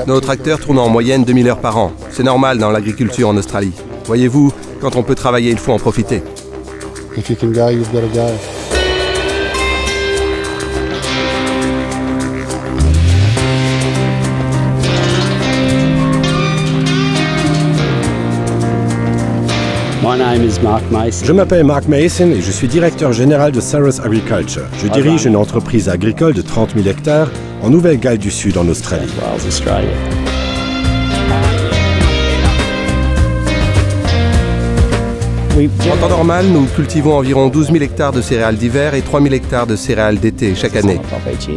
Nos tracteurs tournent en moyenne 2000 heures par an. C'est normal dans l'agriculture en Australie. Voyez-vous, quand on peut travailler, il faut en profiter. If you can go, you've got to go. Je m'appelle Mark Mason et je suis directeur général de Saros Agriculture. Je dirige une entreprise agricole de 30 000 hectares en Nouvelle-Galles du Sud en Australie. En temps normal, nous cultivons environ 12 000 hectares de céréales d'hiver et 3 000 hectares de céréales d'été chaque année.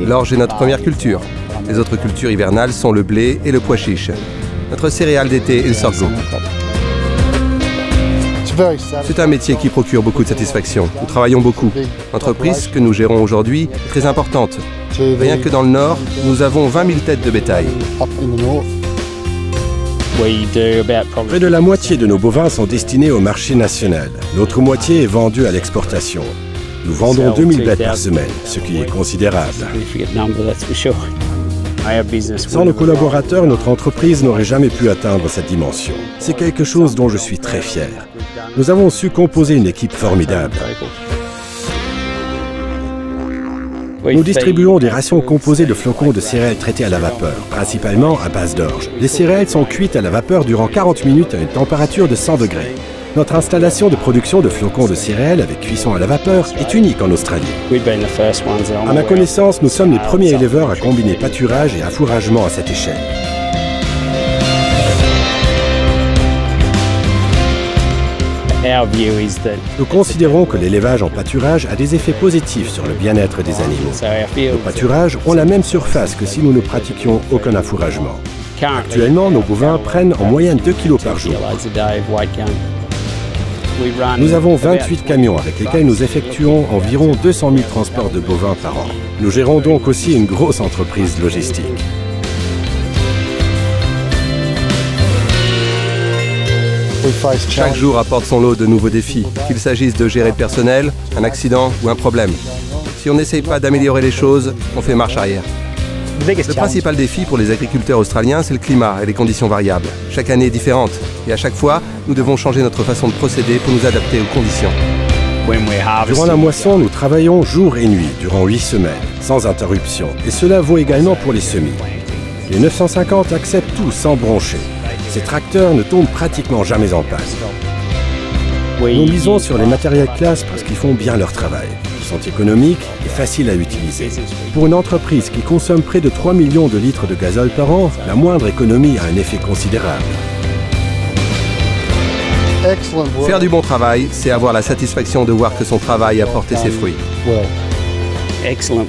L'orge est notre première culture. Les autres cultures hivernales sont le blé et le pois chiche. Notre céréale d'été est le sorgho. C'est un métier qui procure beaucoup de satisfaction. Nous travaillons beaucoup. L'entreprise que nous gérons aujourd'hui est très importante. Rien que dans le Nord, nous avons 20 000 têtes de bétail. Près de la moitié de nos bovins sont destinés au marché national. L'autre moitié est vendue à l'exportation. Nous vendons 2000 bêtes par semaine, ce qui est considérable. Sans nos collaborateurs, notre entreprise n'aurait jamais pu atteindre cette dimension. C'est quelque chose dont je suis très fier. Nous avons su composer une équipe formidable. Nous distribuons des rations composées de flocons de céréales traités à la vapeur, principalement à base d'orge. Les céréales sont cuites à la vapeur durant 40 minutes à une température de 100 degrés. Notre installation de production de flocons de céréales avec cuisson à la vapeur est unique en Australie. À ma connaissance, nous sommes les premiers éleveurs à combiner pâturage et affouragement à cette échelle. Nous considérons que l'élevage en pâturage a des effets positifs sur le bien-être des animaux. Nos pâturages ont la même surface que si nous ne pratiquions aucun affouragement. Actuellement, nos bovins prennent en moyenne 2 kg par jour. Nous avons 28 camions avec lesquels nous effectuons environ 200 000 transports de bovins par an. Nous gérons donc aussi une grosse entreprise logistique. Chaque jour apporte son lot de nouveaux défis, qu'il s'agisse de gérer le personnel, un accident ou un problème. Si on n'essaye pas d'améliorer les choses, on fait marche arrière. Le principal défi pour les agriculteurs australiens, c'est le climat et les conditions variables. Chaque année est différente et à chaque fois, nous devons changer notre façon de procéder pour nous adapter aux conditions. Durant la moisson, nous travaillons jour et nuit durant 8 semaines, sans interruption. Et cela vaut également pour les semis. Les 950 acceptent tout sans broncher. Ces tracteurs ne tombent pratiquement jamais en panne. Nous misons sur les matériels classe parce qu'ils font bien leur travail. Ils sont économiques et faciles à utiliser. Pour une entreprise qui consomme près de 3 millions de litres de gazole par an, la moindre économie a un effet considérable. Faire du bon travail, c'est avoir la satisfaction de voir que son travail a porté ses fruits.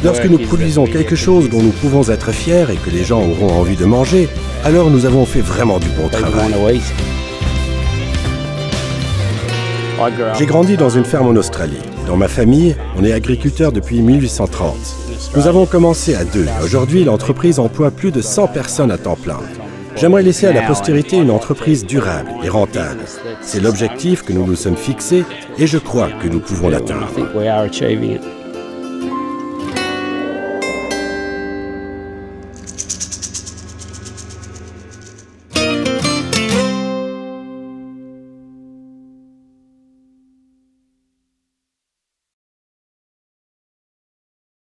Lorsque nous produisons quelque chose dont nous pouvons être fiers et que les gens auront envie de manger, alors nous avons fait vraiment du bon travail. J'ai grandi dans une ferme en Australie. Dans ma famille, on est agriculteur depuis 1830. Nous avons commencé à 2 et aujourd'hui, l'entreprise emploie plus de 100 personnes à temps plein. J'aimerais laisser à la postérité une entreprise durable et rentable. C'est l'objectif que nous nous sommes fixés et je crois que nous pouvons l'atteindre.